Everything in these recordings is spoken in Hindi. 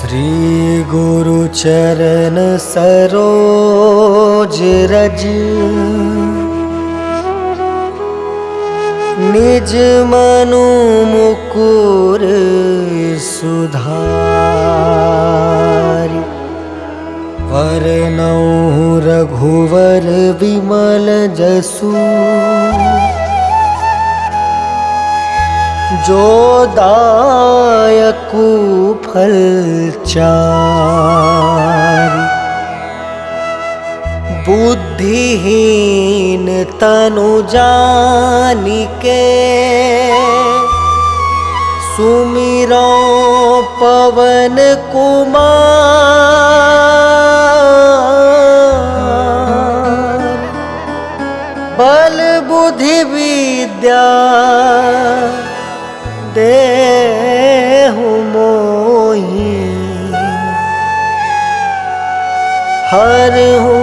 श्री गुरु चरण सरोज रज निज मनु मुकुर सुधारि वरनउँ रघुवर विमल जसु जो दायकु फल चारि बुद्धिहीन तनु जानिके सुमिरो पवन कुमार बल बुद्धि विद्या देहु मोहि हरहु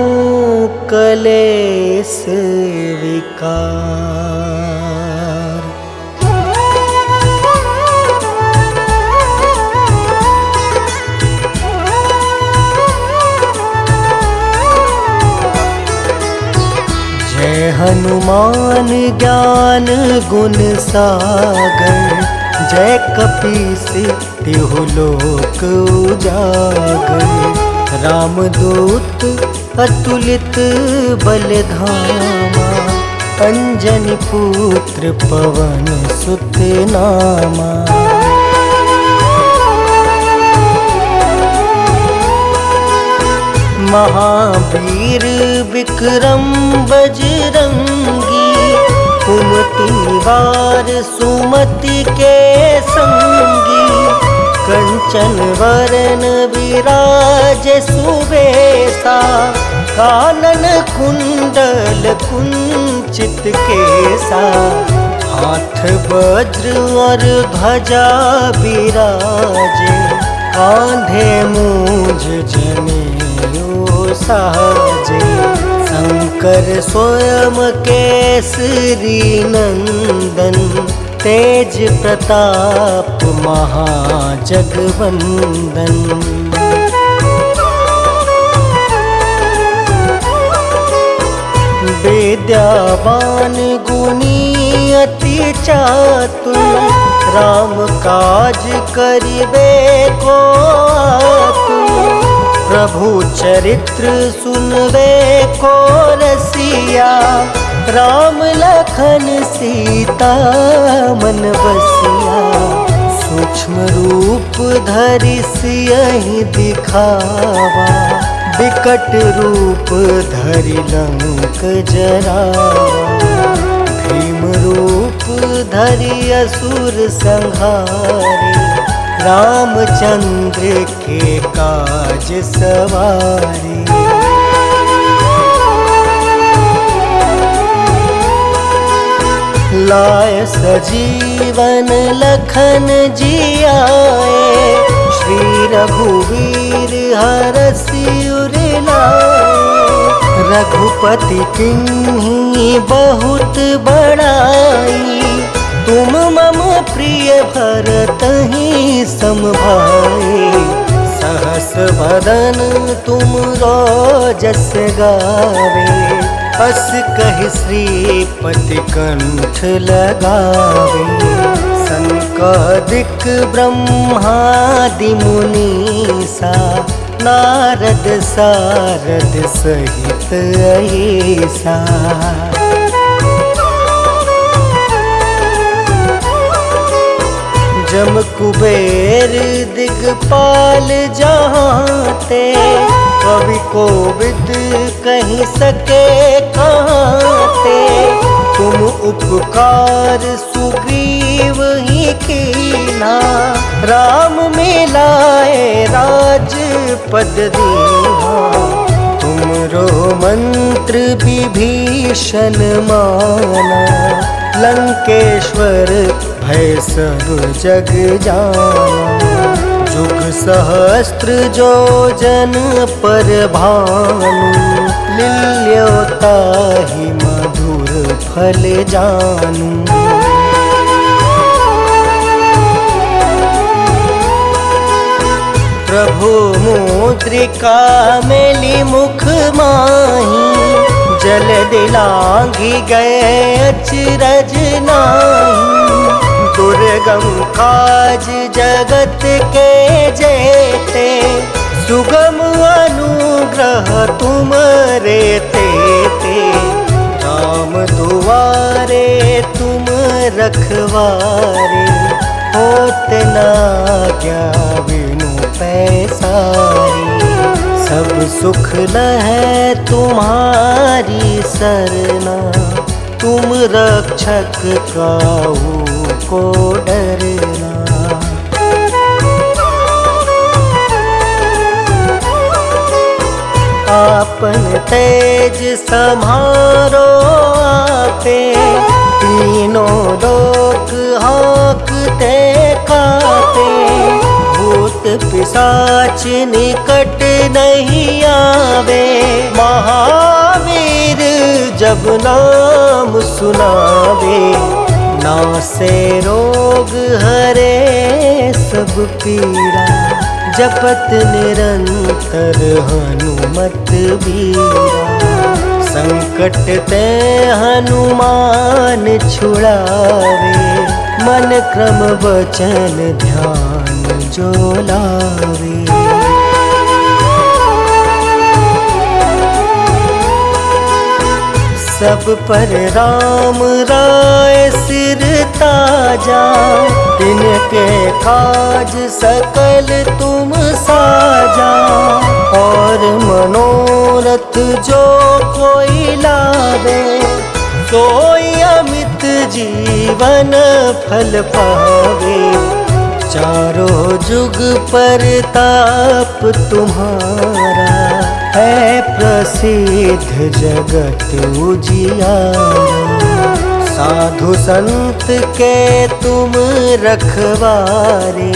कलेस विकार। जय हनुमान ज्ञान गुण सागर जय कपीस तिहु लोक उजागर। रामदूत अतुलित बलधामा अंजनी पुत्र पवन सुत नामा। महावीर विक्रम बजरंगी कुमति निवार सुमति के संगी। कंचन वरन विराज सुबेसा कानन कुंडल कुंचित केसा। हाथ वज्र और ध्वजा विराजे कांधे मूंज जनेऊ साजे। शंकर स्वयं केसरी नंदन तेज प्रताप महाजगवंदन। विद्यावान गुणी अति चातुर राम काज करिबे को आतुर। प्रभु चरित्र सुनबे को रसिया राम लखन सीता मन बसिया। सूक्ष्म रूप धरि सियहि दिखावा विकट रूप धरि लंक जरावा। भीम रूप धरि असुर संहारे रामचंद्र के काज सवारे। लाय सजीवन लखन जियाए श्री रघुवीर हरषि उर लाए। रघुपति किन्ही बहुत बड़ाई तुम मम प्रिय भरतहि सम भाई। सहस वदन तुम जस गावे अस कहि श्रीपति कंठ लगावे। सनकादिक ब्रह्मादि मुनीसा नारद सारद सहित अहिसा। जम कुबेर दिगपाल जहाँते कवि कोविद कहीं सके कहाँते। तुम उपकार सुग्रीव ही कीना राम मिलाए राजपद दीना। तुमरो मंत्र विभीषण माना लंकेश्वर भय सब जग जाना। जुग सहस्त्र जो जन पर भानु लील्योताहि मधुर फल जानू। प्रभु मुद्रिका मेली मुख माही, जल दिलांघि गए अचरज नाही। दुर्गम काज जगत के जेते, सुगम अनुग्रह तुम रे तेते। राम दुआरे तुम रखवारे, होत न आज्ञा बिनु पैसारी। सब सुख लहै तुम्हारी सरना, तुम रक्षक काहू को डरना। आपन तेज सम्हारो आपे, तीनों लोक हाँकते कापे। भूत पिशाच निकट नहीं आवे, महावीर जब नाम सुनावे। नासे रोग हरे सब पीड़ा, जपत निरंतर हनुमत बीरा। संकट ते हनुमान छुड़ावे, मन क्रम वचन ध्यान जो लावे। सब पर राम राय सिर ताजा, तिनके काज सकल तुम साजा। और मनोरथ जो कोई लावे, सोई अमित जीवन फल पावे। चारों जुग परताप तुम्हारा, है प्रसिद्ध जगत उजियारा। साधु संत के तुम रखवारे,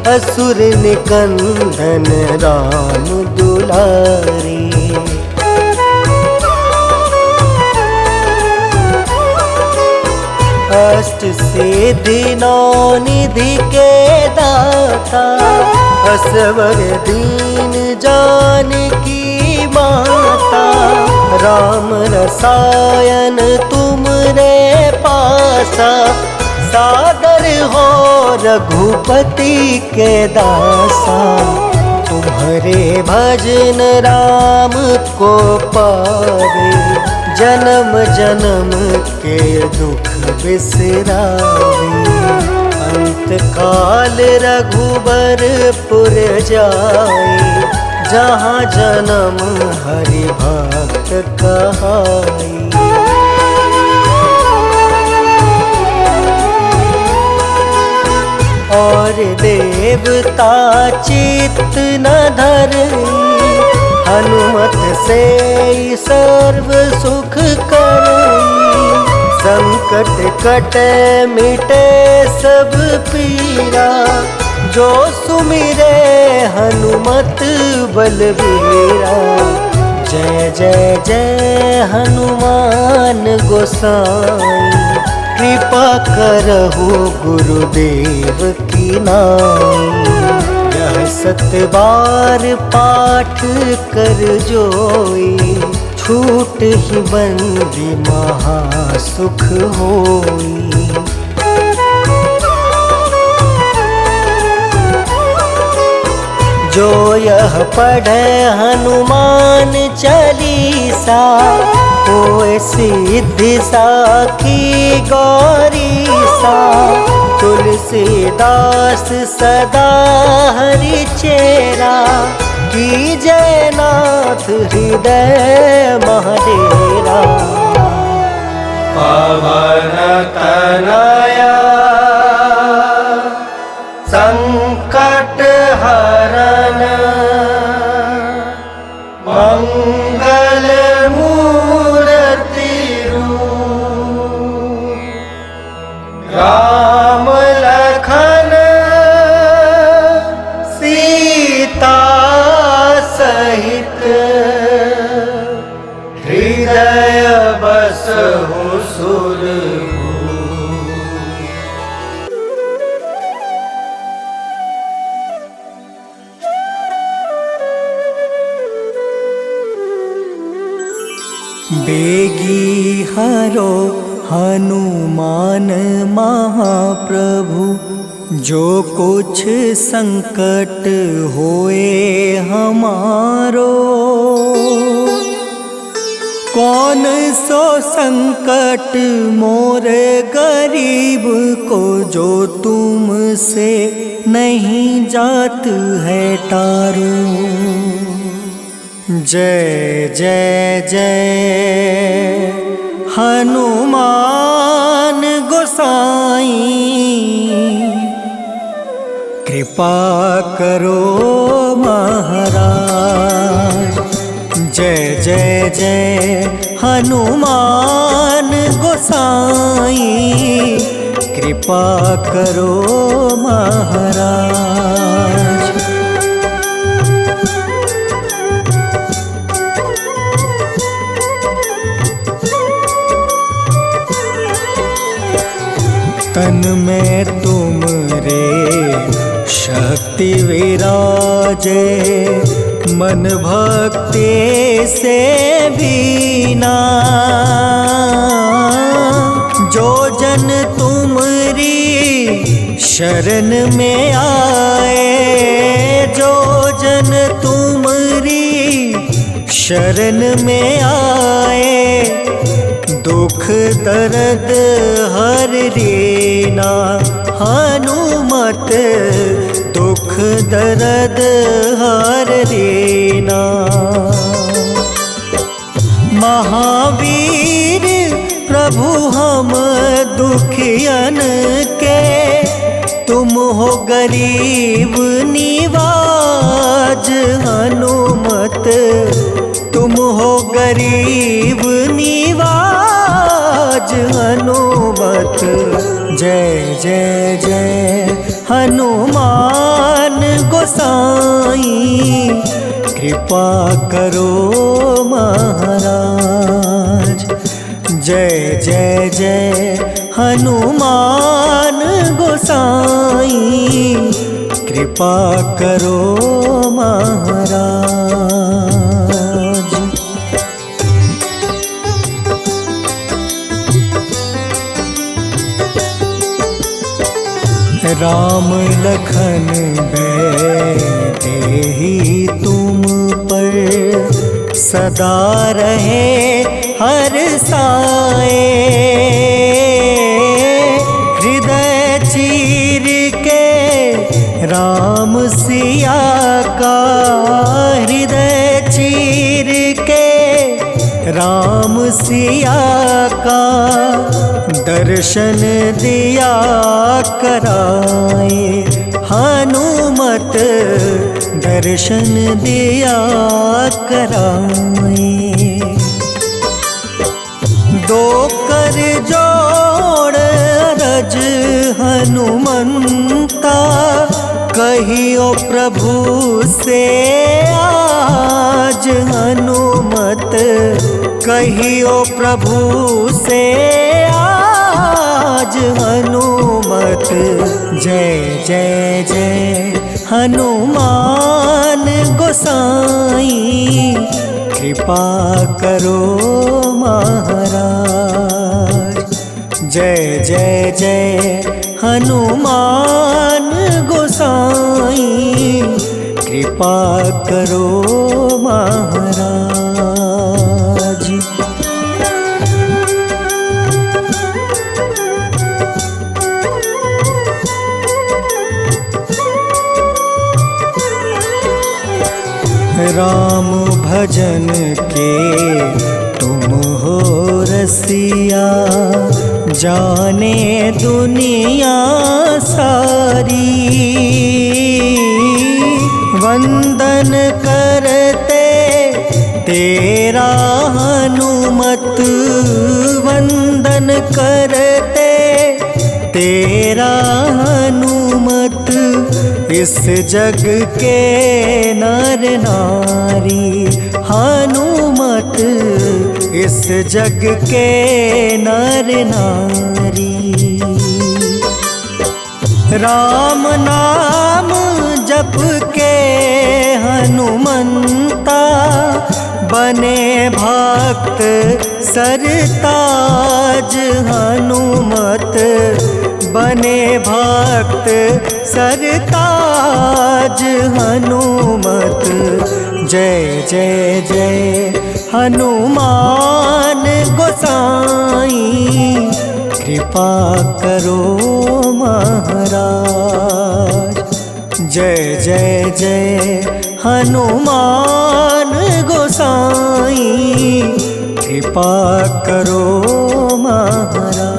असुर निकंदन राम दुलारे। अष्ट सिद्धि नौ निधि के दाता, असवर दीन जानकी माता। राम रसायन तुम रे पासा, सादर हो रघुपति के दासा। तुम्हारे भजन राम को पावे, जन्म जन्म के दुख बिसरावे। अंत काल रघुबरपुर जाई, जहाँ जन्म हरि भक्त कहाई। और देवता चित्त न धरई, हनुमत से सर्व सुख करई। संकट कटे मिटे सब पीरा, जो सुमिरे हनुमत बलबीरा। जय जय जय हनुमान गोसाई, कृपा करहु गुरुदेव की नाई। यह 7 बार पाठ कर जोई, छूट ही बंदी महासुख होई। जो यह पढ़े हनुमान चालीसा, होए सिद्धि साखी गौरीसा। तुलसीदास सदा हरि चेरा, की जयनाथ हृदय महडेरा। पवन तनया संकट हरन, मंगल मूर्ति रूप। राम लखन सीता सहित, हृदय बसहु सुरभूप। बेगी हरो हनुमान महाप्रभु, जो कुछ संकट होए हमारो। कौन सो संकट मोरे गरीब को, जो तुमसे नहीं जात है टारो। जय जय जय हनुमान गोसाई, कृपा करो महाराज। जय जय जय हनुमान गोसाई, कृपा करो महाराज। तन में तुमरे शक्ति विराजे, मन भक्ति से बीना। जो जन तुमरी शरण में आए, जो जन तुमरी शरण में आए, दुख दर्द हर लेना। हनुमत दुख दर्द हर लेना। महावीर प्रभु हम दुखियन के, तुम हो गरीब निवाज। हनुमत तुम हो गरीब निवाज। हनुमत जय जय जय हनुमान गोसाई, कृपा करो महाराज। जय जय जय हनुमान गोसाई, कृपा करो महाराज। राम लखन बैदेही तुम पर, सदा रहे हर साए। हृदय चीर के राम सिया का, हृदय चीर के राम सिया का, दर्शन दिया कराए। हनुमत दर्शन दिया कराए। दो कर जोड़ रज हनुमंता, कहियो प्रभु से आज। हनुमत कहियो प्रभु से आज। हनुमत जय जय जय हनुमान गोसाई, कृपा करो महाराज। जय जय जय हनुमान गोसाई, कृपा करो महाराज। राम भजन के तुम हो रसिया, जाने दुनिया सारी। वंदन करते तेरा हनुमत, वंदन करते तेरा हनुमत। इस जग के नर नारी, हनुमत इस जग के नर नारी। राम नाम जप के हनुमंता, बने भक्त सरताज हनुमत बने भक्त सरताज हनुमत। जय जय जय हनुमान गोसाई कृपा करो महाराज। जय जय जय हनुमान गोसाई कृपा करो महाराज।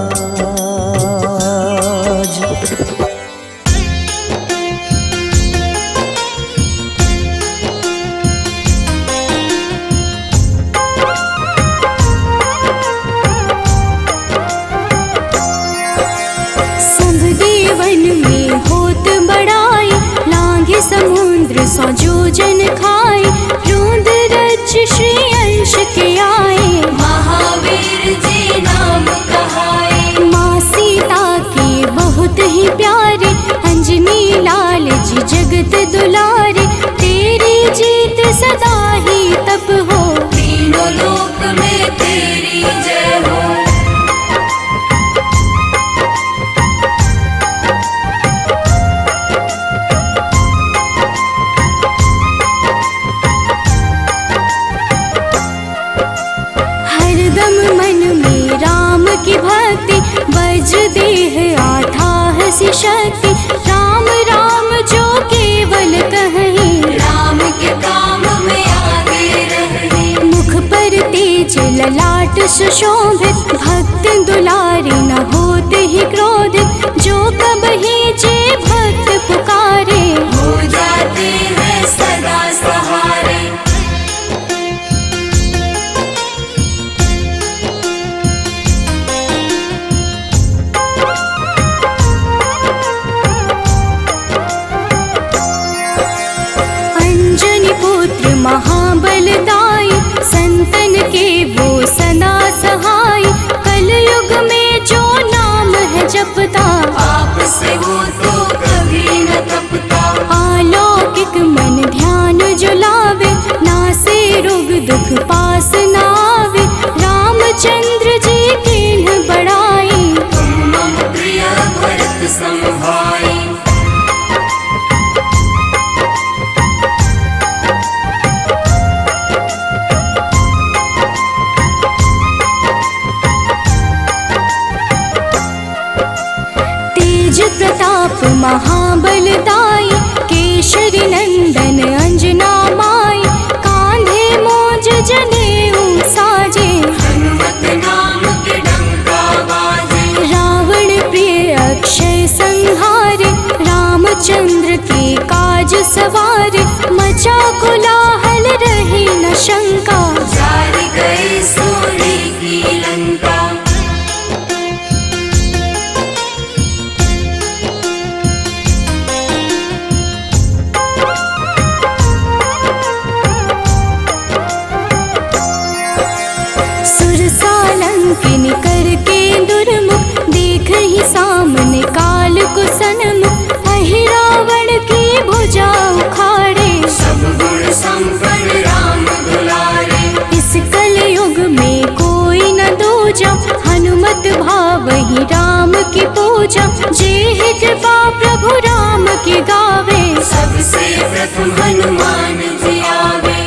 समुद्र सौ जोजन खाए रोंद रज श्री अंश के आए महावीर जी नाम कहाए। माँ सीता के बहुत ही प्यारे अंजनी लाल जी जगत दुलारे तेरी जीत सदा ही तब हो तीनों लोक में तेरी जय हो। मन में राम की भक्ति वज्र देह आठाह सी शक्ति राम राम जो केवल कहीं राम के काम में आगे रहे। मुख पर तेज ललाट सुशोभित भक्त दुलारे न होते ही क्रोधित जो कबहि जे भक्त पुकारे हो जाते हैं सदा सहारे। महाबलदाई संतन के वो सदा सहाय कलयुग में जो नाम है जपता आपसे वो तो कभी न तपता। अलौकिक मन ध्यान जो लावे नासे रोग दुख पास न आवे रामचंद्र जी किन्ह बड़ाई तुम मम प्रिय भरत समभाई। प्रताप महाबलदाई केशरी नंदन अंजना माई कांधे मोज जनेऊ साजे हनुमत नाम के डंका बाजे। रावण प्रिय अक्षय संहारे रामचंद्र के काज सवारे मचा कोलाहल रही न शंका जारी गई सूरी की लंका। किन करके दुर्मुख देख ही सामने काल को सन्मुख अहि रावण की भुजा उखाड़े सब गुण संपन्न राम दुलारे। इस कलयुग में कोई न दूजा हनुमत भाव ही राम की पूजा जे है कृपा प्रभु राम की गावे सबसे प्रथम हनुमान जी आवे।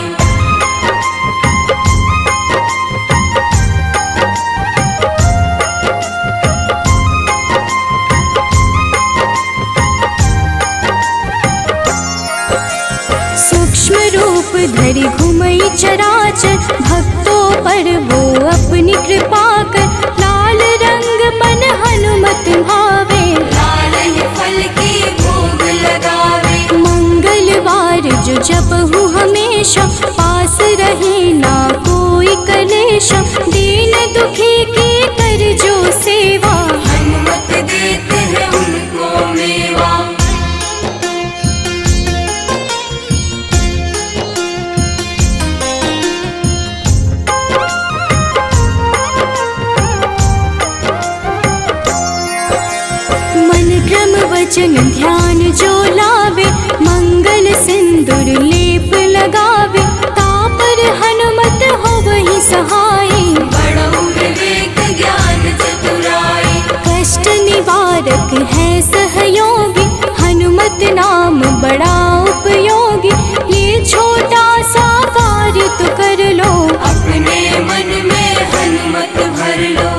धरि घुमई चराचर भक्तों पर वो अपनी कृपा कर लाल रंग मन हनुमत भावे लाल ही फल की भोग लगावे। मंगलवार जो जपहु हमेशा पास रहे ना कोई कलेशा दीन दुखी की कर जो सेवा हनुमत देते हैं उनको मेवा। वचन ध्यान जो लावे मंगल सिंदूर लेप लगावे तापर हनुमत सहयोगी, हनुमत नाम बड़ा उपयोगी। ये छोटा सा कार्य तो कर लो, अपने मन में हनुमत भर लो।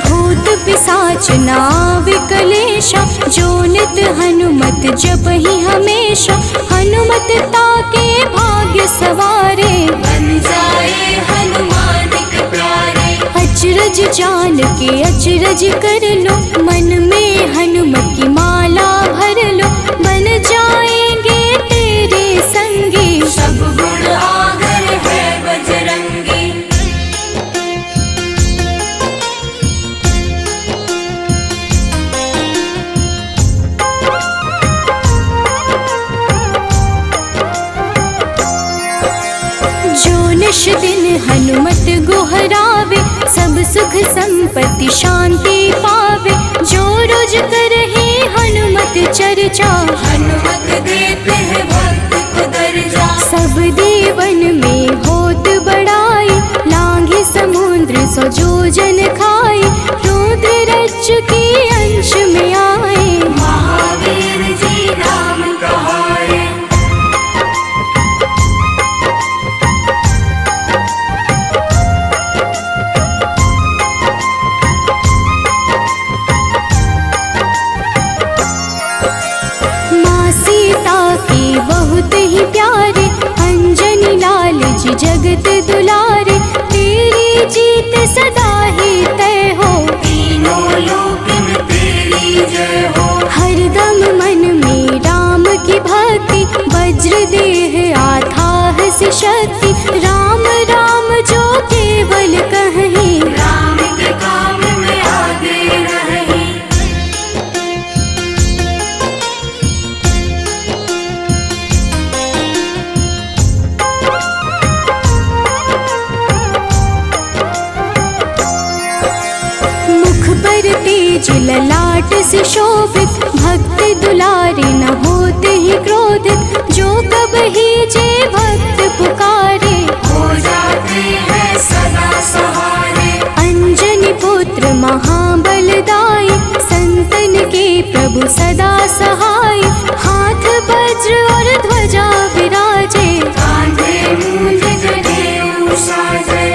भूत पिशाच नाव कलेशा, जो नित हनुमत जप ही हमेशा। हनुमत ताके भाग्य सवारे, बन जाए हनुमान के प्यारे। अचरज जान के अचरज कर लो, मन में हनुमत की माला भर लो। बन जाएंगे तेरे संगी, सब गुण आगर है बजरंगी। जो निश दिन हनुमत गोहरावे, सब सुख संपत्ति शांति पावे। जो रोज करहे हनुमत चर्चा, हनुमत देते हैं भक्त को दर्जा। सब देवन में होत बड़ाई, लांघे समुद्र सो जोजन खाए। रुद्र रज के अंश में आए, महावीर जी नाम कहाए। माँ सीता के बहुत ही प्यारे, अंजनी लाल जी जगत दुलारे। तेरी जीत सदा ही तय हो, तीनों लोक में तेरी जय हो। हरदम मन में राम की भक्ति, वज्र देह आथाह से शक्ति। राम राम जो केवल कहीं, राम के काम में आगे रहे। मुख पर तेज ललाट से शोभित, भक्त दुलारे न होते ही क्रोधित। जो कब ही जे भक्त पुकारे, हो जाते हैं सदा सहारे। अंजनी पुत्र महाबलदाई, संतन के प्रभु सदा सहाय। हाथ वज्र और ध्वजा विराजे, कांधे मूंज जनेऊ साजे।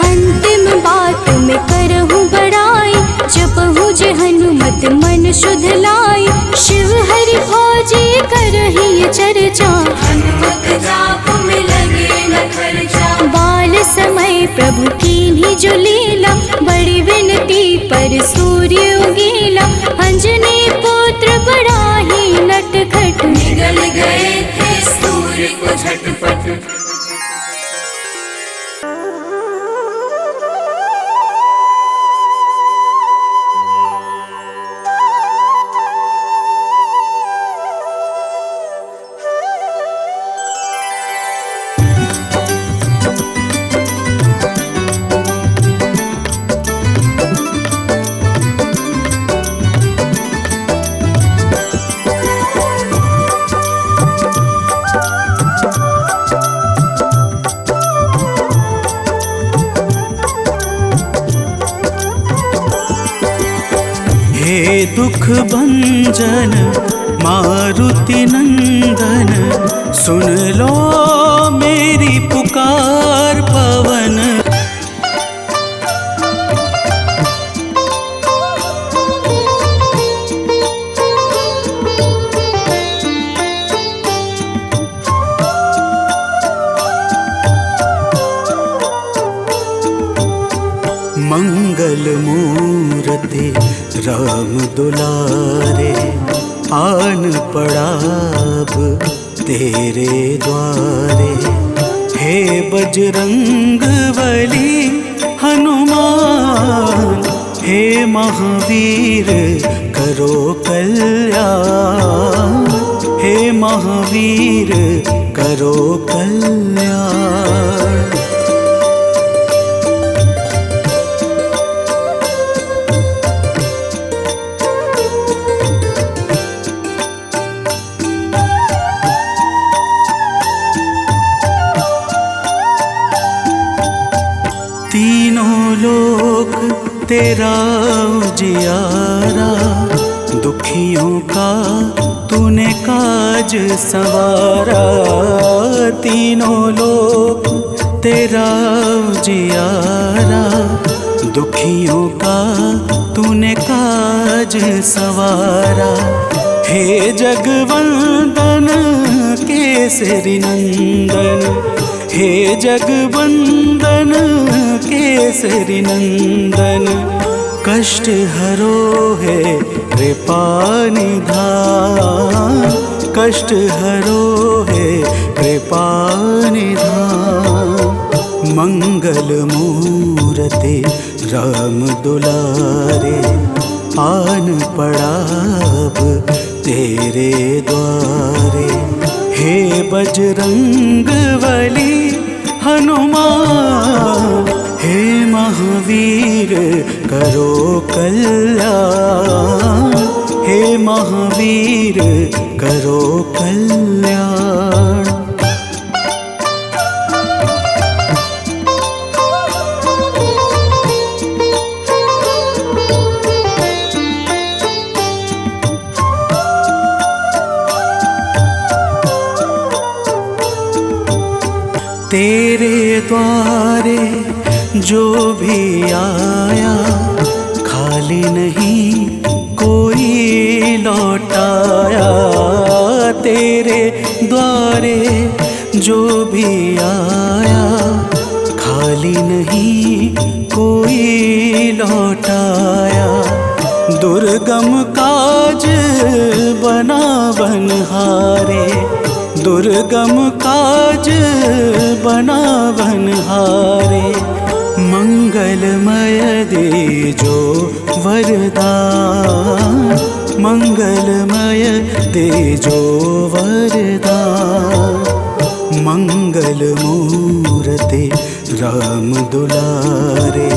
अंतिम बात में करहूँ बड़ाई, जपहूँ जे हनुमत मन शुद्ध लाई। शिव हरि फौजी करही ये चर्चा, हनुमत जाप में लगे न खर्चा। बाल समय प्रभु कीन्ही जो लीला, बड़ी विनती पर सूर्य उगीला। अंजनी पुत्र बड़ा ही नटखट, निगल गए थे सूर्य को झटपट। हे दुख भंजन मारुति नंदन, सुन लो मेरी पुकार पवन। मंगल मूर्ति राम दुलारे, आन पड़ा अब तेरे द्वारे। हे बजरंग बली हनुमान, हे महावीर करो कल्याण। हे महावीर करो कल्याण। तीनों लोक तेरा उजियारा, दुखियों का तूने काज संवारा। तीनों लोक तेरा उजियारा, दुखियों का तूने काज संवारा। हे जगवंदन केसरी नंदन, हे जगवंदन केसरी नंदन, कष्ट हरो है कृपा निधान, कष्ट हरो है कृपा निधान। मंगल मूर्ति राम दुलारे, आन पड़ा अब तेरे द्वारे। हे बजरंग बली हनुमान, हे महावीर करो कल्याण, हे महावीर करो कल्याण। तेरे द्वारे जो भी आया, खाली नहीं कोई लौटाया। तेरे द्वारे जो भी आया, खाली नहीं कोई लौटाया। दुर्गम काज बना बनहारे, दुर्गम काज बना बनहारे। मंगलमय दे जो वरदान, मंगलमय दे जो वरदान। मंगल मूर्ति राम दुलारे,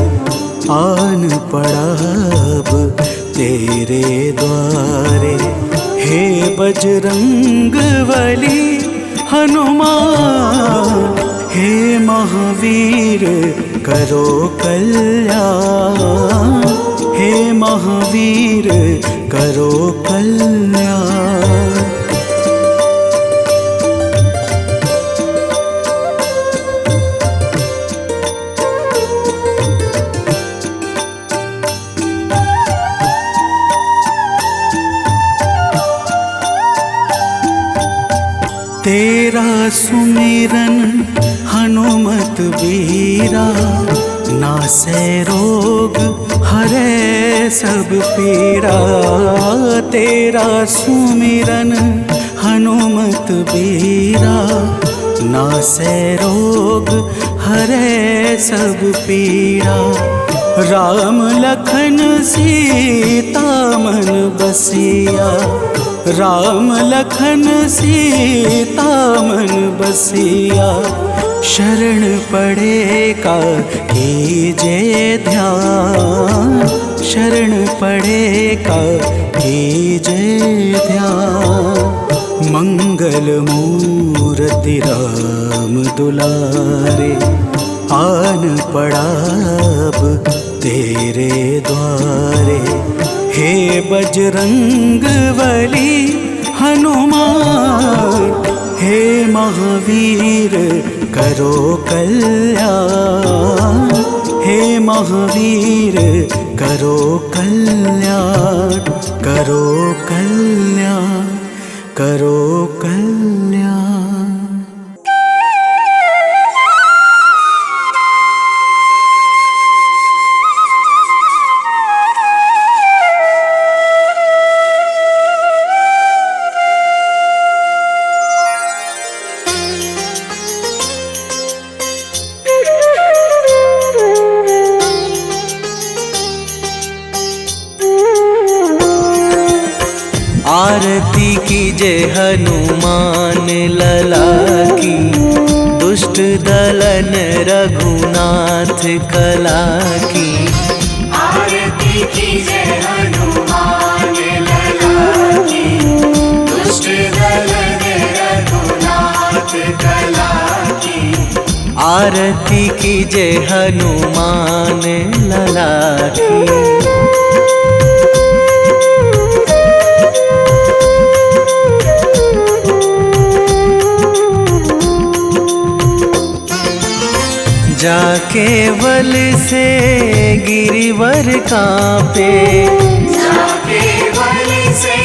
आन पड़ा अब तेरे द्वारे। हे बजरंग बली हनुमान, हे महावीर करो कल्याण, हे महावीर करो कल्याण। तेरा सुमिरन हनुमत बीरा, नासै रोग हरै सब पीड़ा। तेरा सुमिरन हनुमत बीरा, नासै रोग हरै सब पीड़ा। राम लखन सीता मन बसिया, राम लखन सीता मन बसिया। शरण पड़े का कीजे ध्यान, शरण पड़े का कीजे ध्यान। मंगल मूर्ति राम दुलारे, आन पड़ा अब तेरे द्वारे। हे बजरंग बली हनुमान, हे महावीर करो कल्याण, हे महावीर करो कल्याण। करो कल्याण, करो कल्याण। आरती कीजे हनुमान लला की, दुष्ट दलन रघुनाथ कला की। आरती कीजे हनुमान लला की, दुष्ट दलन रघुनाथ कला की। आरती कीजे हनुमान लला की। जाके बल से गिरिवर कांपे, जाके बल से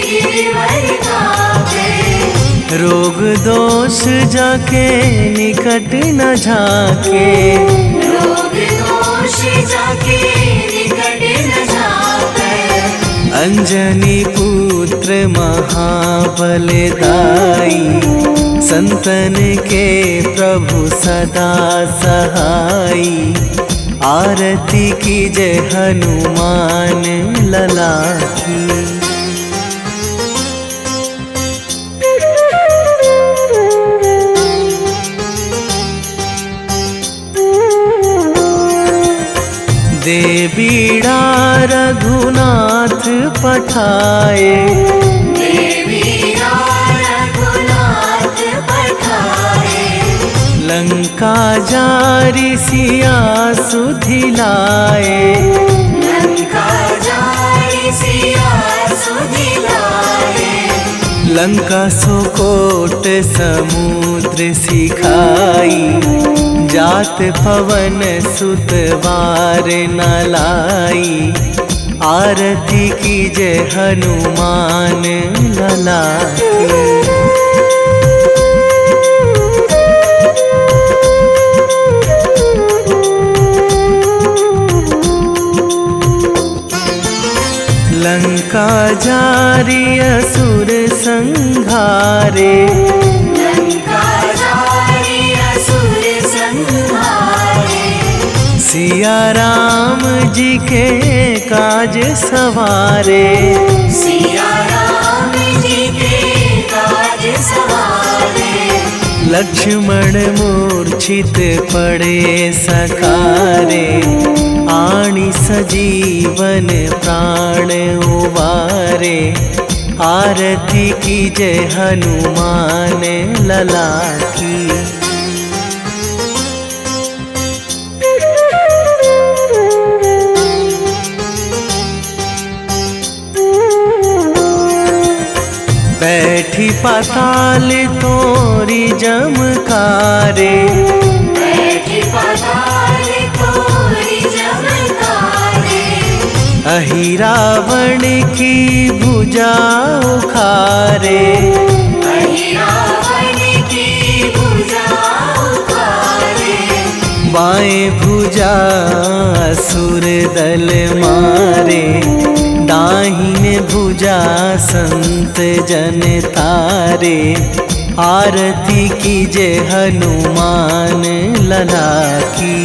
गिरिवर कांपे। रोग दोष जाके निकट न झाके, रोग दोष जाके निकट न जाके। अंजनी पुत्र महाबलदाई, संतन के प्रभु सदा सहाई। आरती कीजे हनुमान लला की। दे बीड़ा रघुनाथ पठाए, लंका जारी सिया सुधिलाए। लंका जारी सिया सुधिलाए। लंका सुकोट समुद्र सिखाई, जात पवन सुत वार न लाई। आरती कीजे हनुमान लला की। लंका जारी असुर संहारे, लंका जारी असुर संहारे। सिया राम जी के काज सवारे, सिया राम जी के काज सवारे। लक्ष्मण मूर्छित पड़े सकारे, आणी सजीवन प्राण उबारे। आरती कीजे हनुमान लला की। बैठी पाताल तोरी जमकारे, बैठी पाताल तोरी जमकारे। अहि रावण की भुजा उखारे, अहि रावण की भुजा उखारे। बाएं भुजा असुर दल मारे, दाहिने भुजा संत जन तारे। आरती कीजे हनुमान लला की।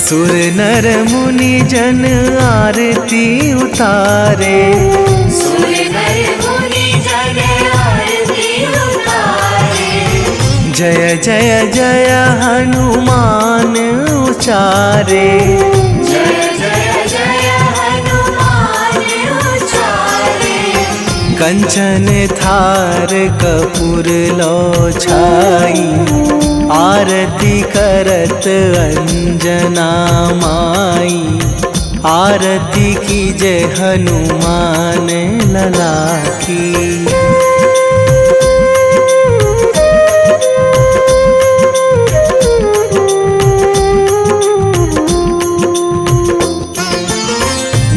सुर नर मुनि जन आरती उतारे, सुर नर मुनि जन आरती उतारे। जय जय जय हनुमान उचारे, जय जय जय हनुमान उचारे। कंचन थार कपूर लो छाई, आरती करत अंजना माई। आरती कीजे हनुमान लला की।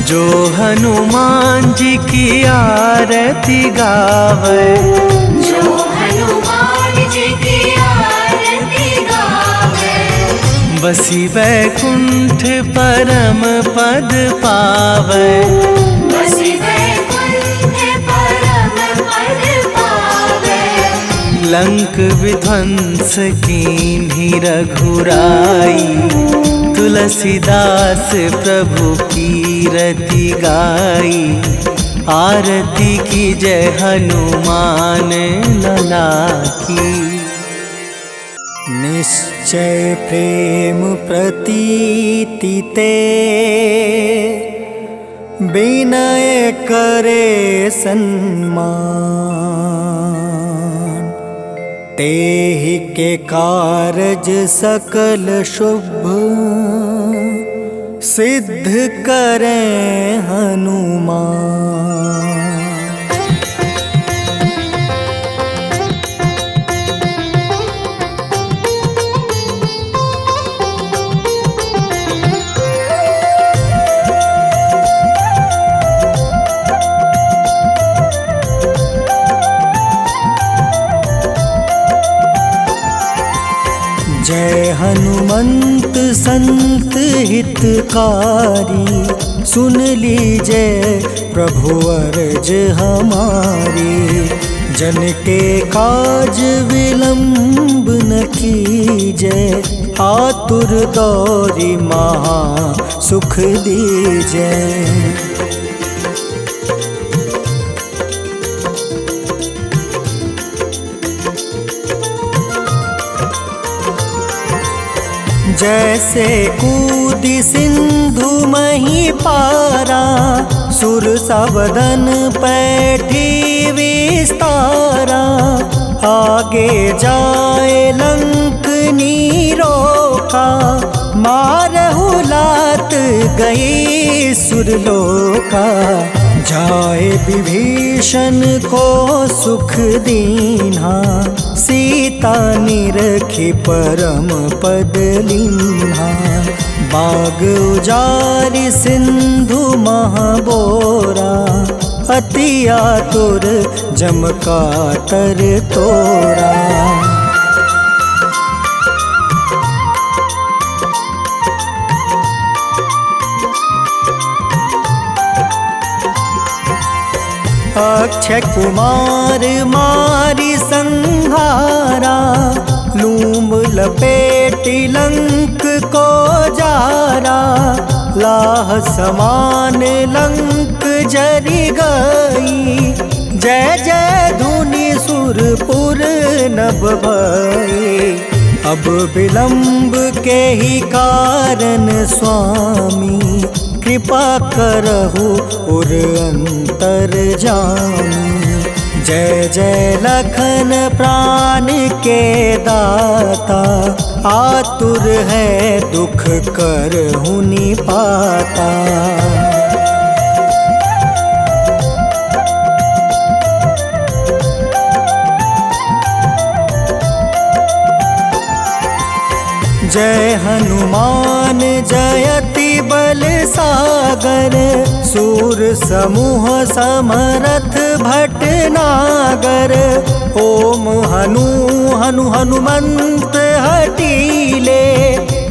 जो हनुमान जी की आरती गावे, जो हनुमान जी की आरती गावे। बसी वैकुंठ परम पद पावे, बसी वैकुंठ परम पद पावे। लंक विध्वंस कीन्ही रघुराई, तुलसीदास प्रभु कीरति गाई। आरती की जय हनुमान लला की। निश्चय प्रेम प्रतीति ते, विनय करे सन्मान। तेहि के कारज सकल शुभ, सिद्ध करें हनुमान। जय हनुमंत संत हितकारी, सुन लीजय प्रभु अर्ज हमारी। जन के काज विलंब न कीजय, आतुर दौरी महा सुख दीजय। जैसे कूदी सिंधु मही पारा, सुरसा बदन पैठी विस्तारा। आगे जाए लंक नीरोका, मारहु लात गई सुरलोका। जाए विभीषण को सुख दीन्हा, सीता निरखी परम पद लीन्हा। बाग उजारि सिंधु महाबोरा, अति आतुर जम कातर तोरा। अक्षय कुमार मारी संहारा, लूम लपेटी लंक को जारा। लाह समान लंक जरि गई, जय जय धुनि सुरपुर नभ भई। अब विलंब के ही कारण स्वामी, कृपा करहु उर अंतर जामी। जय जय लखन प्राण के दाता, आतुर है दुख करहु निपाता। जय हनुमान जयति बल सागर, सूर समूह समरथ भटनागर। ओम हनु हनु हनुमंत हटीले,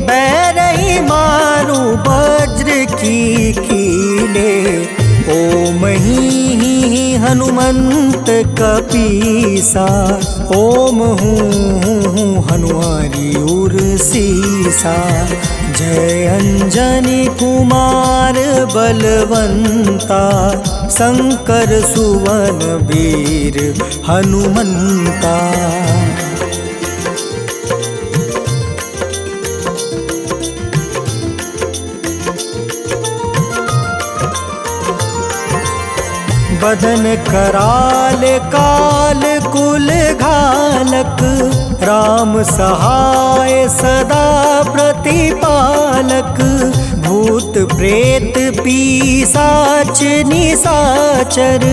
बैरही मारू वज्र की कीले। ओम ही हनुमंत कपीसा, ओम हूँ हनुमारी उर सीसा। जय अंजनी कुमार बलवंता, शंकर सुवन वीर हनुमंता। बदन कराल काल कुल घालक, राम सहाय सदा प्रतिपालक। भूत प्रेत पिशाच निशाचर,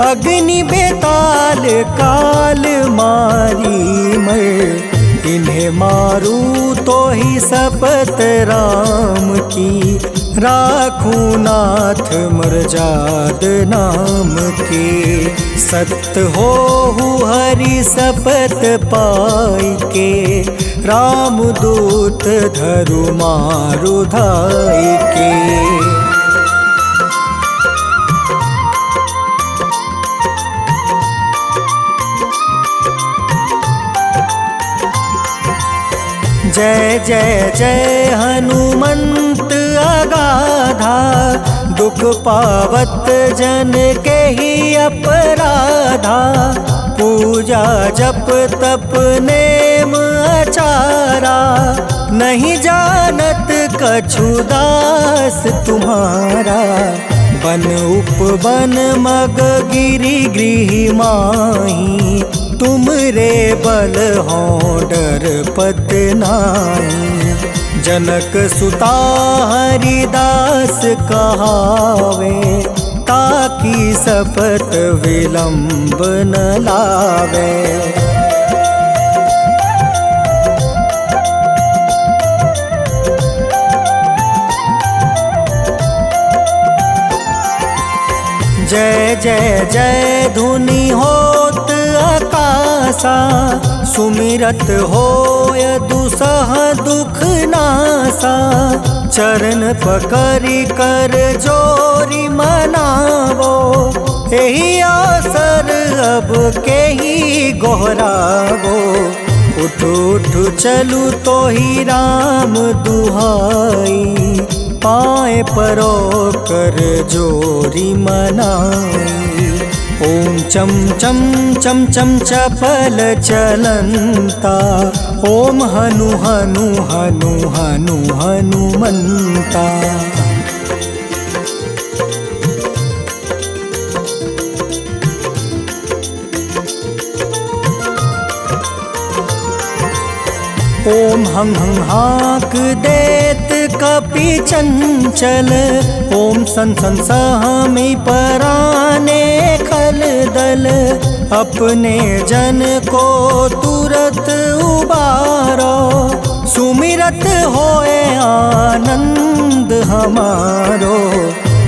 अग्नि बेताल काल मारी मर। इन्हें मारू तो ही शपथ राम की, राखूं नाथ मर्जाद नाम के। सत्य हो हरि शपथ पाई के, राम दूत धरु मारु धाई के। जय जय हनुमंत अगाधा, दुख पावत जन के ही अपराधा। पूजा जप तप नेम आचारा, नहीं जानत कछु दास तुम्हारा। बन उपवन मग गिरि गृह माही, तुम रे बल हो डर पत नाई। जनक सुता हरिदास कहावे, ताकि सपत विलंब न लावे। जय जय जय धुनि होत आकाशा, सुमिरत होय दुसह दुख नासा। चरण पकड़ि कर जोरी मनावो, एही आसर अब के ही गोहरावो। उठ उठ चलू तो ही राम दुहाई, पाए परो कर जोरी मनाई। ओम चम चम चम चम चपल चलंता, ओम हनु हनु हनु हनु हनुमंता। ओम हं हं हाक देत कपि चंचल, ओम सन सन सहमी पराने खल दल। अपने जन को तुरत उबारो, सुमिरत होए आनंद हमारो।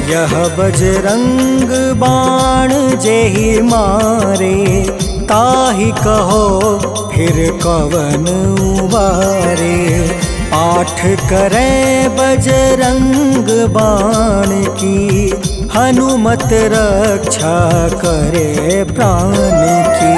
यह बजरंग बाण जेहि मारे, ताहि कहो फिर कवन उबारे। पाठ करें बजरंग बाण की, हनुमत रक्षा करे प्राण की।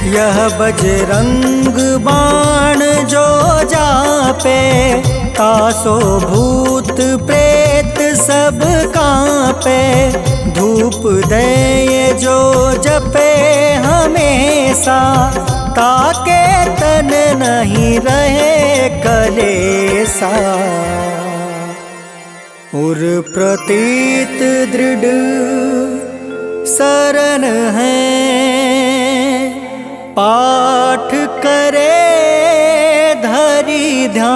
यह बजरंग बाण जो जापे, तासो भूत प्रेत सब कांपे। धूप दे जो जपे हमेशा, ताके तन नहीं रहे कलेसा। उर प्रतीत दृढ़ शरण है, पाठ करे धरि ध्यान।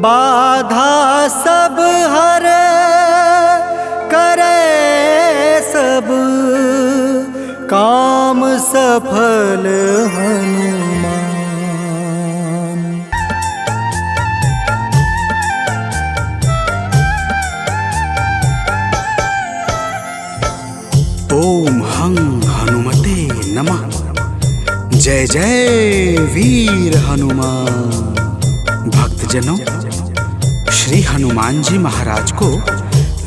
बाधा सब हर करे सब, काम सफल हनुमान। ओम हं हनुमते नमः। जय जय वीर हनुमान। भक्तजनों, श्री हनुमान जी महाराज को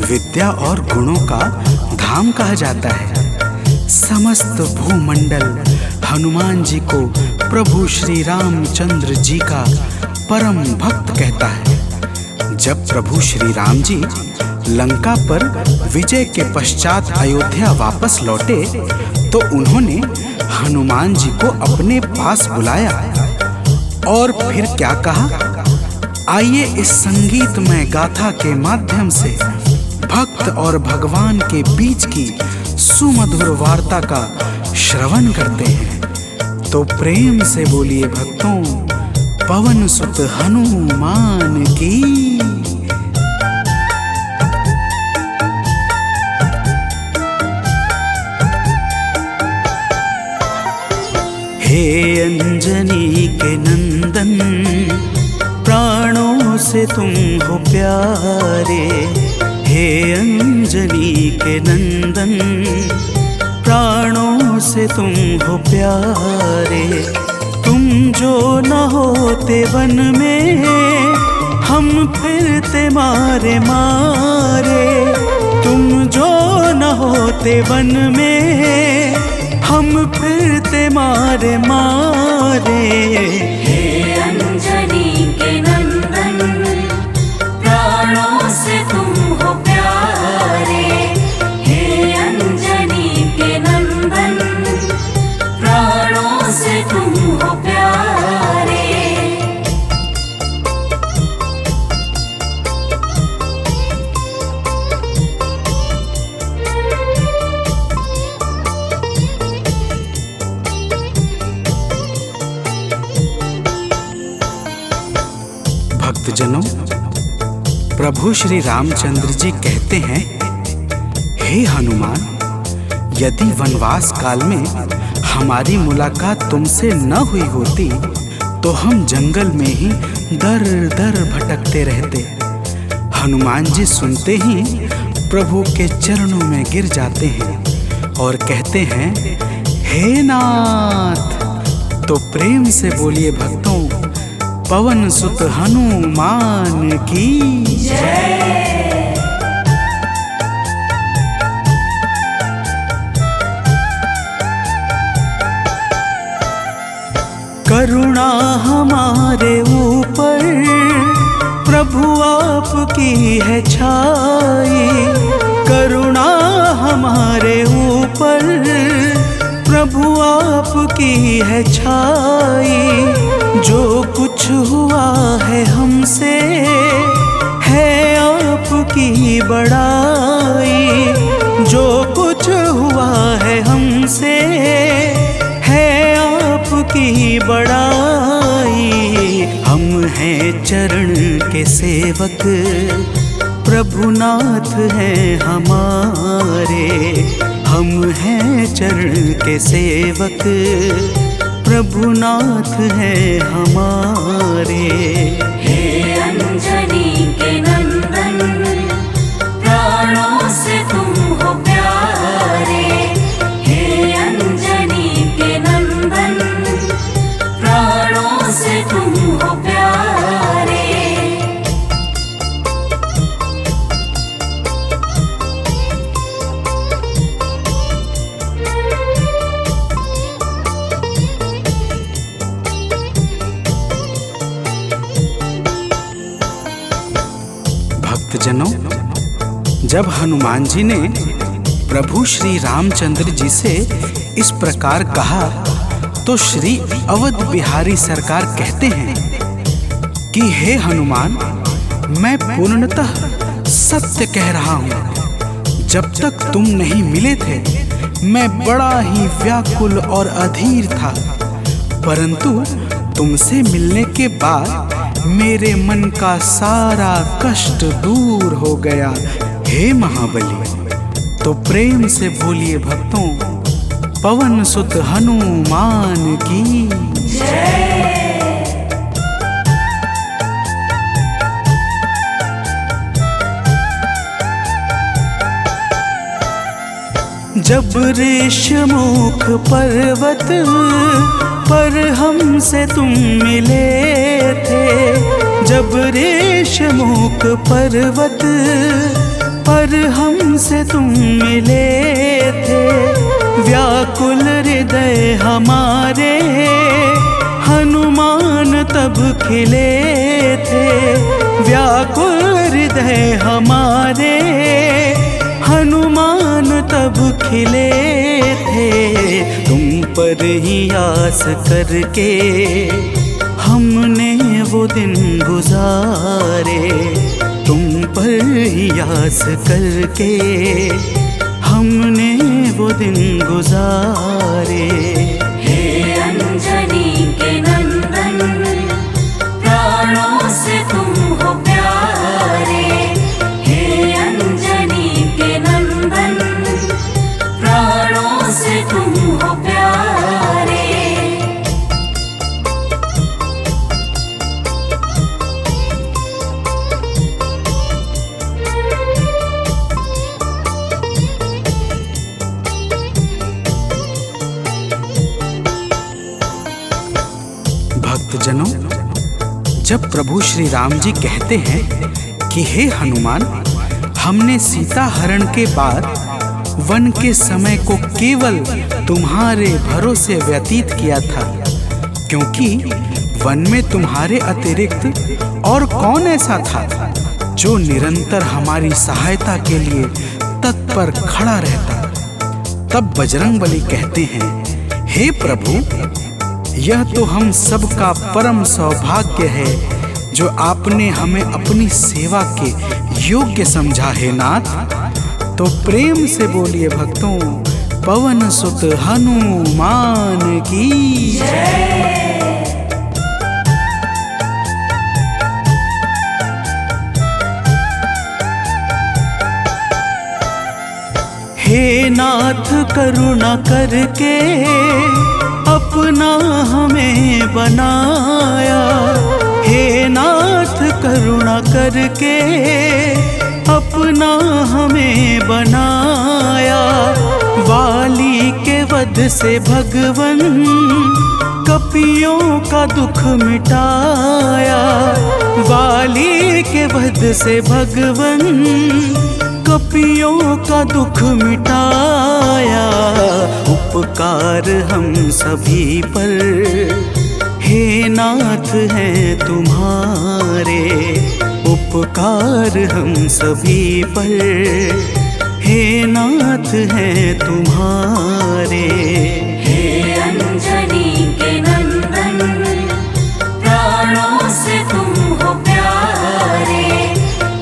विद्या और गुणों का धाम कहा जाता है। समस्त भूमंडल हनुमान जी को प्रभु श्री रामचंद्र जी का परम भक्त कहता है। जब प्रभु श्री राम जी लंका पर विजय के पश्चात अयोध्या वापस लौटे, तो उन्होंने हनुमान जी को अपने पास बुलाया और फिर क्या कहा, आइए इस संगीतमय गाथा के माध्यम से भक्त और भगवान के बीच की सुमधुर वार्ता का श्रवण करते हैं। तो प्रेम से बोलिए भक्तों, पवन सुत हनुमान की। हे अंजनी के नंदन, प्राणों से तुम हो प्यारे। हे अंजनी के नंदन, प्राणों से तुम हो प्यारे। तुम जो न होते वन में, हम फिरते मारे मारे, तुम जो न होते वन में, हम फिरते मारे मारे। हे अंजनी के नंदन, प्राणों से तुम हो प्यारे। हे अंजनी के नंदन, प्राणों से तुम हो प्यारे। भक्तजनों, प्रभु श्री रामचंद्र जी कहते हैं, हे हनुमान, यदि वनवास काल में हमारी मुलाकात तुमसे न हुई होती तो हम जंगल में ही दर दर भटकते रहते। हनुमान जी सुनते ही प्रभु के चरणों में गिर जाते हैं और कहते हैं, हे नाथ। तो प्रेम से बोलिए भक्तों, पवन सुत हनुमान की जय। करुणा हमारे ऊपर प्रभु आपकी है छाई, करुणा हमारे ऊपर प्रभु आपकी है छाई। जो कुछ हुआ है हमसे है आपकी बड़ाई, जो कुछ हुआ है हमसे है आपकी बड़ाई। हम हैं चरण के सेवक, प्रभुनाथ हैं हमारे। हम हैं चरण के सेवक, प्रभुनाथ हैं हमारे। हे अंजनी के नंदन, प्राणों से तुम हो प्यारे। हे अंजनी के नंदन, प्राणों से तुम हो प्यारे। भक्तजनों, जब हनुमान जी ने प्रभु श्री रामचंद्र जी से इस प्रकार कहा तो श्री अवध बिहारी सरकार कहते हैं कि हे हनुमान, मैं पूर्णतः सत्य कह रहा हूँ। जब तक तुम नहीं मिले थे मैं बड़ा ही व्याकुल और अधीर था, परंतु तुमसे मिलने के बाद मेरे मन का सारा कष्ट दूर हो गया। हे महाबली, तो प्रेम से बोलिए भक्तों, पवन सुत हनुमान की जय। जब ऋषमुख पर्वत पर हमसे तुम मिले थे, जब ऋषमुख पर्वत पर हमसे तुम मिले थे, व्याकुल हृदय हमारे हनुमान तब खिले थे। व्याकुल हृदय हमारे हनुमान तब खिले थे। तुम पर ही आस करके हमने वो दिन गुजारे, तुम पर ही आस करके हमने वो दिन गुजारे। हे अंजनी के नंदन, प्राणों से तुम हो प्यारे। हे अंजनी के नंदन, प्राणों से तुम हो प्यारे। भक्तजनों, जब प्रभु श्री राम जी कहते हैं कि हे हनुमान, हमने सीता हरण के बाद वन के समय को केवल तुम्हारे भरोसे व्यतीत किया था, क्योंकि वन में तुम्हारे अतिरिक्त और कौन ऐसा था जो निरंतर हमारी सहायता के लिए तत्पर खड़ा रहता। तब बजरंगबली कहते हैं, हे प्रभु, यह तो हम सबका परम सौभाग्य है जो आपने हमें अपनी सेवा के योग्य समझा है नाथ। तो प्रेम से बोलिए भक्तों, पवन सुत हनुमान की जय। हे नाथ करुणा करके अपना हमें बनाया, हे नाथ करुणा करके अपना हमें बनाया। वाली के वध से भगवन कपियों का दुख मिटाया, वाली के वध से भगवन कपियों का दुख मिटाया। उपकार हम सभी पर हे नाथ हैं तुम्हारे, उपकार हम सभी पर हे नाथ हैं तुम्हारे। हे अंजनी के नंदन, प्राणों से तुम हो प्यारे।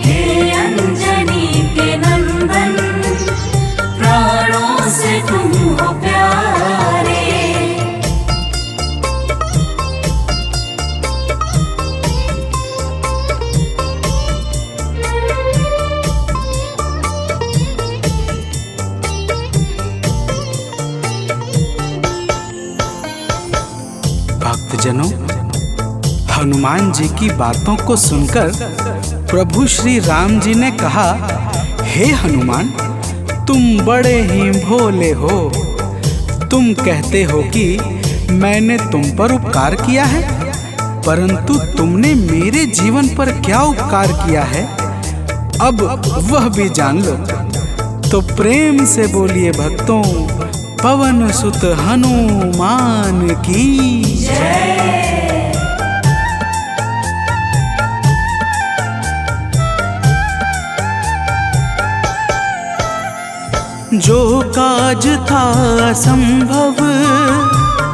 हे अंजनी के नंदन, प्राणों से तुम हो प्यारे। भक्तजनों, हनुमान जी की बातों को सुनकर प्रभु श्री राम जी ने कहा, हे हनुमान, तुम बड़े ही भोले हो। तुम कहते हो कि मैंने तुम पर उपकार किया है, परंतु तुमने मेरे जीवन पर क्या उपकार किया है, अब वह भी जान लो। तो प्रेम से बोलिए भक्तों, पवन सुत हनुमान की जय। जो काज था असंभव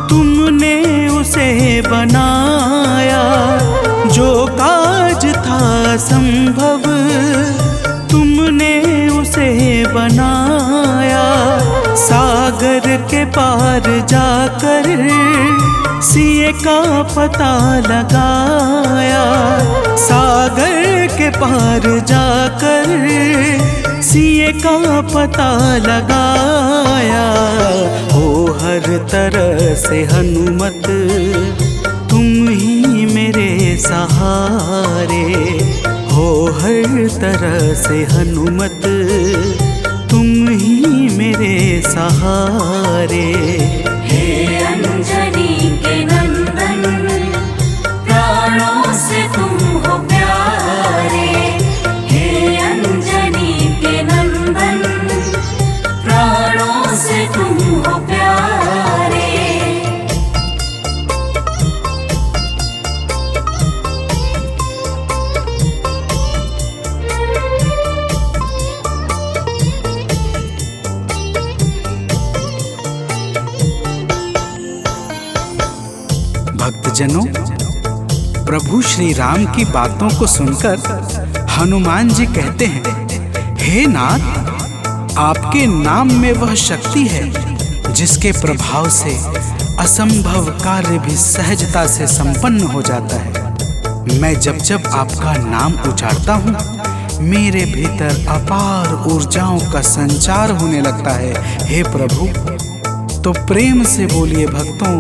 तुमने उसे बनाया, जो काज था असंभव तुमने उसे बनाया। सागर के पार जाकर सिए का पता लगाया, सागर के पार जाकर सिए का पता लगाया। हो हर तरह से हनुमत तुम ही मेरे सहारे, हो हर तरह से हनुमत तुम ही मेरे सहारे। हे अंजनी के नंदन, प्राणों से तुम हो प्यारे। हे अंजनी के नंदन, प्राणों से तुम हो प्यारे। भक्तजनों, प्रभु श्री राम की बातों को सुनकर हनुमान जी कहते हैं, हे नाथ, आपके नाम में वह शक्ति है जिसके प्रभाव से असंभव कार्य भी सहजता से संपन्न हो जाता है। मैं जब जब आपका नाम उचारता हूँ, मेरे भीतर अपार ऊर्जाओं का संचार होने लगता है। हे प्रभु, तो प्रेम से बोलिए भक्तों,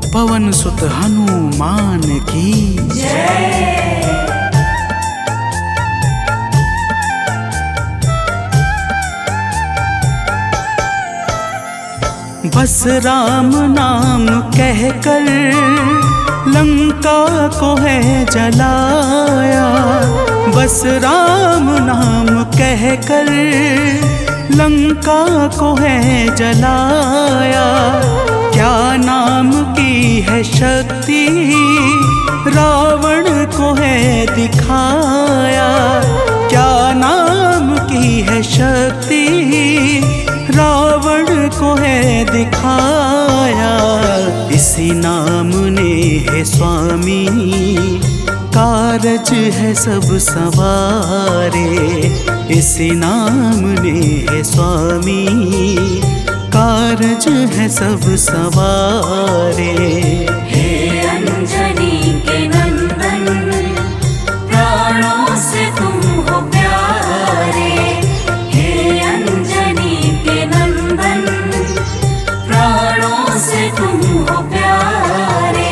पवन सुत हनुमान की जय। बस राम नाम कहकर लंका को है जलाया। बस राम नाम कहकर लंका को है जलाया। क्या नाम की है शक्ति रावण को है दिखाया। क्या नाम की है शक्ति रावण को है दिखाया। इसी नाम ने है स्वामी कारज है सब सवारे। इसी नाम ने है स्वामी कारज है सब सवारे। हे अंजनी के नंदन प्राणों से तुम हो प्यारे। हे अंजनी के नंदन प्राणों से तुम हो प्यारे।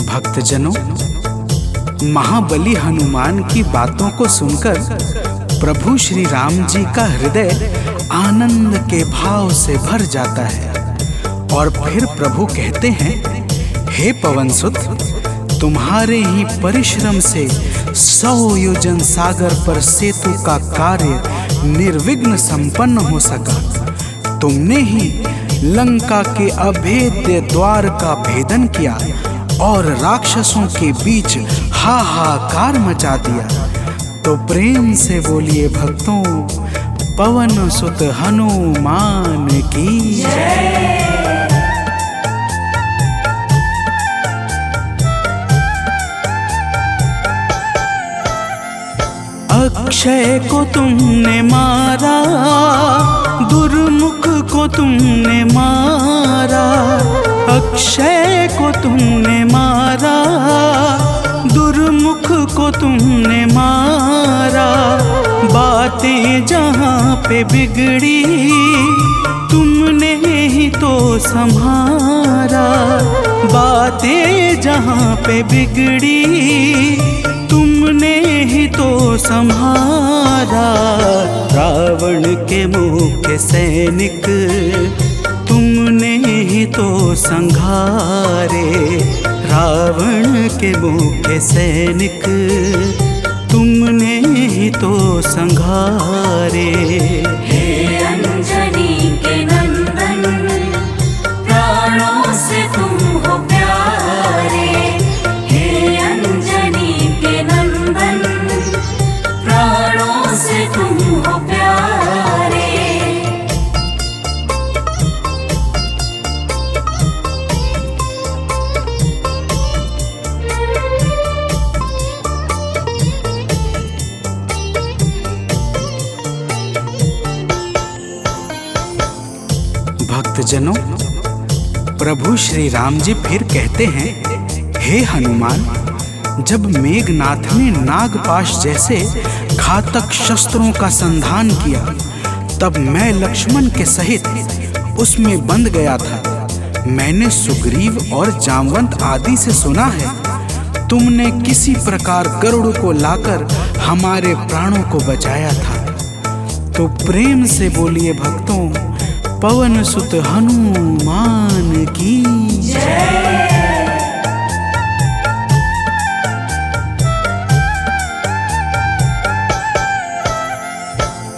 भक्तजनों, महाबली हनुमान की बातों को सुनकर प्रभु श्री राम जी का हृदय आनंद के भाव से भर जाता है। और फिर प्रभु कहते हैं, हे पवनसुत, तुम्हारे ही परिश्रम से 100 योजन सागर पर सेतु का कार्य निर्विघ्न संपन्न हो सका। तुमने ही लंका के अभेद्य द्वार का भेदन किया और राक्षसों के बीच हाहाकार मचा दिया। तो प्रेम से बोलिए भक्तों, पवन सुत हनुमान की जय। अक्षय को तुमने मारा, दुर्मुख को तुमने मारा। अक्षय को तुमने मारा, दुर्मुख को तुमने मारा। बातें जहाँ पे बिगड़ी तुमने ही तो संभारा। बातें जहाँ पे बिगड़ी तुमने ही तो संहारा। रावण के मुख्य सैनिक तुमने ही तो संघारे। रावण के मुख्य सैनिक तुमने ही तो संघारे। हे अंजनी के नंदन प्राणों से तुम हो प्यारे। हे अंजनी के नंदन प्राणों से तुम हो प्यारे। भक्तजनों, प्रभु श्री राम जी फिर कहते हैं, हे हनुमान, जब मेघनाथ ने नागपाश जैसे घातक शस्त्रों का संधान किया, तब मैं लक्ष्मण के सहित उसमें बंध गया था। मैंने सुग्रीव और जामवंत आदि से सुना है, तुमने किसी प्रकार गरुड़ को लाकर हमारे प्राणों को बचाया था। तो प्रेम से बोलिए भक्तों, पवन सुत हनुमान की जय।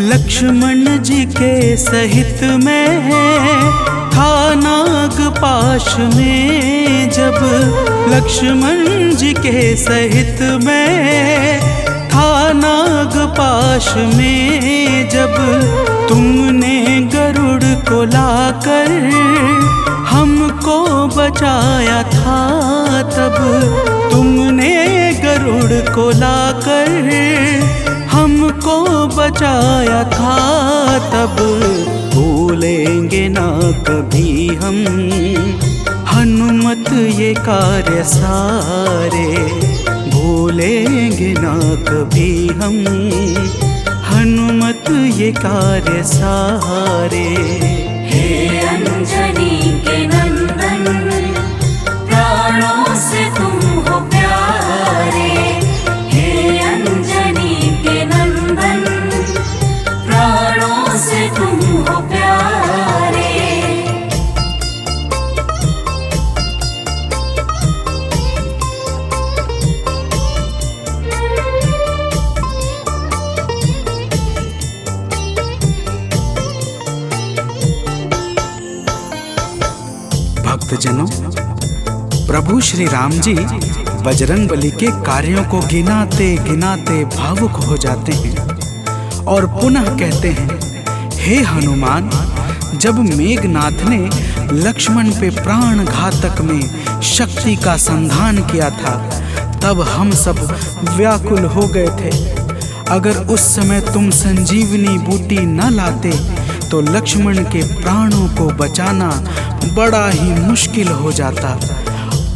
लक्ष्मण जी के सहित में था नागपाश में। जब लक्ष्मण जी के सहित में था नागपाश में। जब तुमने गरुड़ को लाकर हमको बचाया था, तब तुमने गरुड़ को लाकर हमको बचाया था। तब भूलेंगे ना कभी हम हनुमत ये कार्य सारे। भूलेंगे ना कभी हम हनुमत ये कार्य सारे। तुम हो प्यारे। भक्तजनों, प्रभु श्री राम जी बजरंगबली के कार्यों को गिनाते गिनाते भावुक हो जाते हैं और पुनः कहते हैं, हे हनुमान, जब मेघनाथ ने लक्ष्मण पे प्राण घातक में शक्ति का संधान किया था तब हम सब व्याकुल हो गए थे। अगर उस समय तुम संजीवनी बूटी न लाते तो लक्ष्मण के प्राणों को बचाना बड़ा ही मुश्किल हो जाता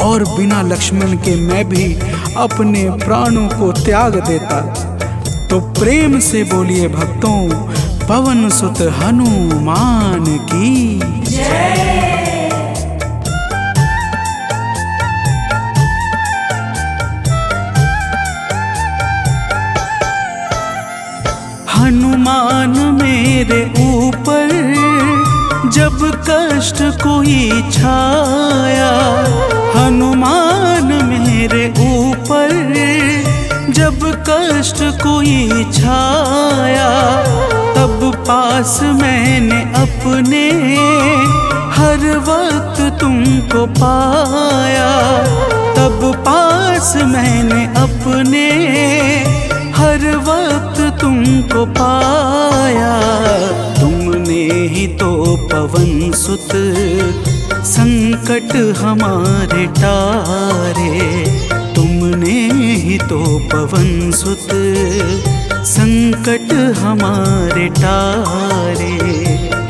और बिना लक्ष्मण के मैं भी अपने प्राणों को त्याग देता। तो प्रेम से बोलिए भक्तों, पवन सुत हनुमान की जय। हनुमान मेरे ऊपर जब कष्ट कोई छाया, हनुमान मेरे ऊपर जब कष्ट कोई छाया, तब पास मैंने अपने हर वक्त तुमको पाया, तब पास मैंने अपने हर वक्त तुमको पाया। तुमने ही तो पवन सुत संकट हमारे टारे, तुमने ही तो पवन सुत संकट हमारे टारे।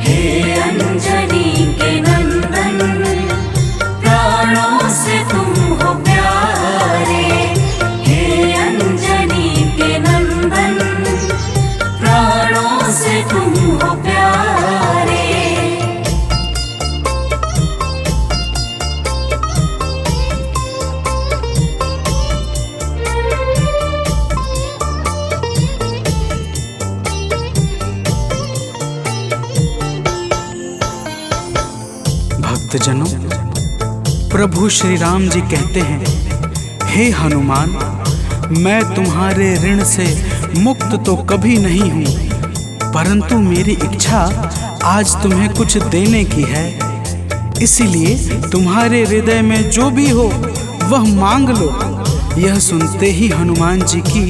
हे अंजनी के नंदन, प्राणों से तुम हो प्यारे। हे अंजनी के नंदन, प्राणों से तुम हो प्यारे। भक्तजनों, प्रभु श्री राम जी कहते हैं, हे हनुमान, मैं तुम्हारे ऋण से मुक्त तो कभी नहीं हूँ, परंतु मेरी इच्छा आज तुम्हें कुछ देने की है। इसीलिए तुम्हारे हृदय में जो भी हो वह मांग लो। यह सुनते ही हनुमान जी की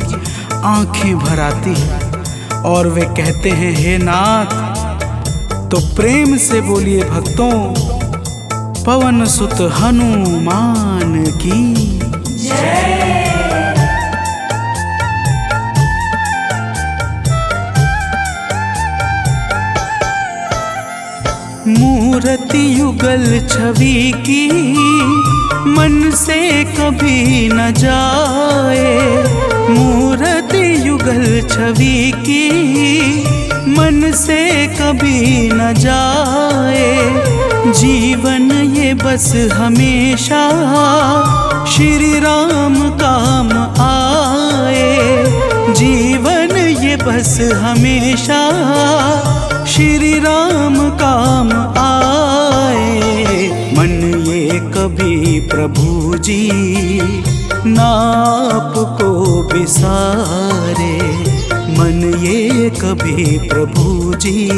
आंखें भर आती हैं और वे कहते हैं, हे नाथ। तो प्रेम से बोलिए भक्तों, पवन सुत हनुमान की जय। मूर्ति युगल छवि की मन से कभी न जाए, मूर्ति युगल छवि की मन से कभी न जाए। जीवन ये बस हमेशा श्री राम काम आए, जीवन ये बस हमेशा श्री राम काम आए। मन ये कभी प्रभु जी नाप को बिसारे, मन ये कभी प्रभु जी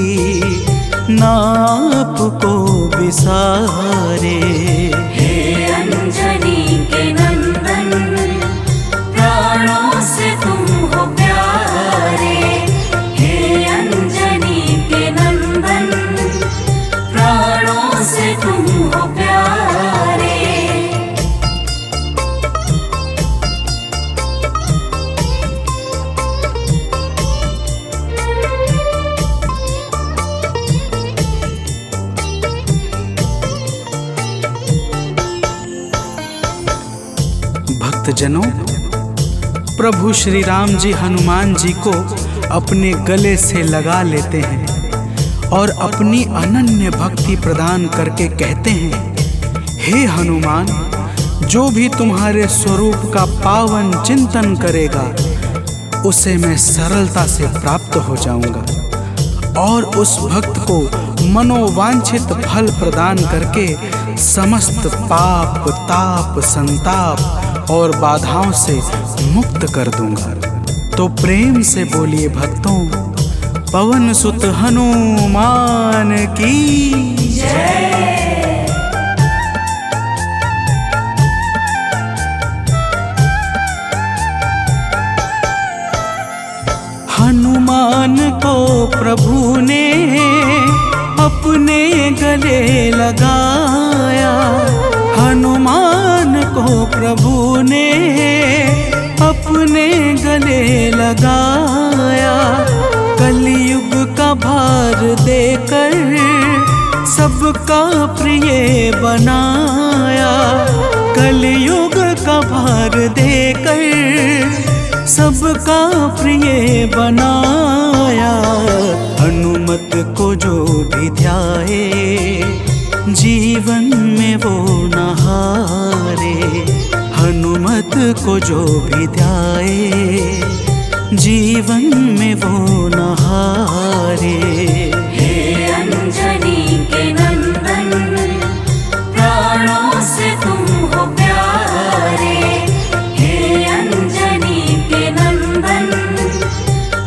नाप को बिसारे। हे अंजनी के नंदन, प्राणों से तुम हो प्यारे। हे अंजनी के नंदन, प्राणों से तुम हो प्यारे। भक्तजनों, प्रभु श्री राम जी हनुमान जी को अपने गले से लगा लेते हैं और अपनी अनन्य भक्ति प्रदान करके कहते हैं, हे हनुमान, जो भी तुम्हारे स्वरूप का पावन चिंतन करेगा उसे मैं सरलता से प्राप्त हो जाऊंगा और उस भक्त को मनोवांछित फल प्रदान करके समस्त पाप ताप संताप और बाधाओं से मुक्त कर दूंगा। तो प्रेम से बोलिए भक्तों, पवन सुत हनुमान की जय। हनुमान को प्रभु ने अपने गले लगाया, हनुमान को प्रभु ने अपने गले लगाया। कलयुग का भार देकर सबका प्रिय बनाया, कलयुग का भार देकर सबका प्रिय बनाया। हनुमत को जो भी ध्याए जीवन में वो न हारे, हनुमत को जो भी ध्याए जीवन में वो न हारे। हे अंजनी के नंदन, प्राणों से तुम हो प्यारे। हे अंजनी के नंदन,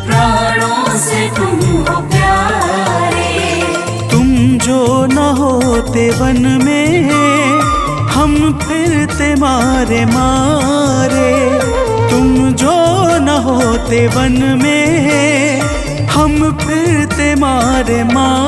प्राणों से तुम हो प्यारे। तुम जो न होते वन में हम फिरते मारे मारे, तुम जो न होते वन में हम फिरते मारे मारे।